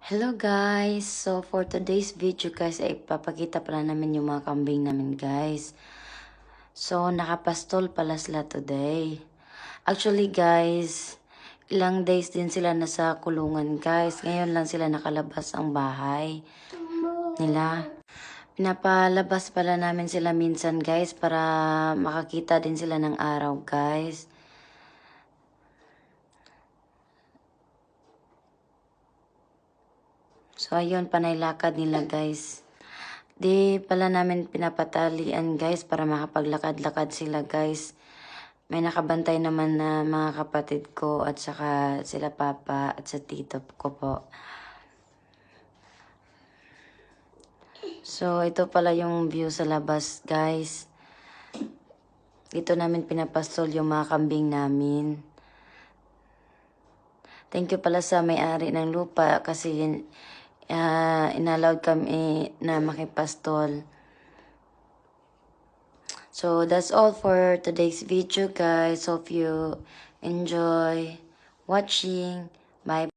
Hello guys! So for today's video guys ay ipapakita pala namin yung mga kambing namin guys. So nakapastol pala sila today. Actually guys, ilang days din sila nasa kulungan guys. Ngayon lang sila nakalabas ang bahay nila. Pinapalabas pala namin sila minsan guys para makakita din sila ng araw guys. So, ayun, panay lakad nila, guys. Di pala namin pinapatalian, guys, para makapaglakad-lakad sila, guys. May nakabantay naman na mga kapatid ko at saka sila papa at sa tito ko po. So, ito pala yung view sa labas, guys. Dito namin pinapastol yung mga kambing namin. Thank you pala sa may-ari ng lupa kasi inallowed kami na makipastol. So that's all for today's video guys. Hope you enjoy watching. Bye.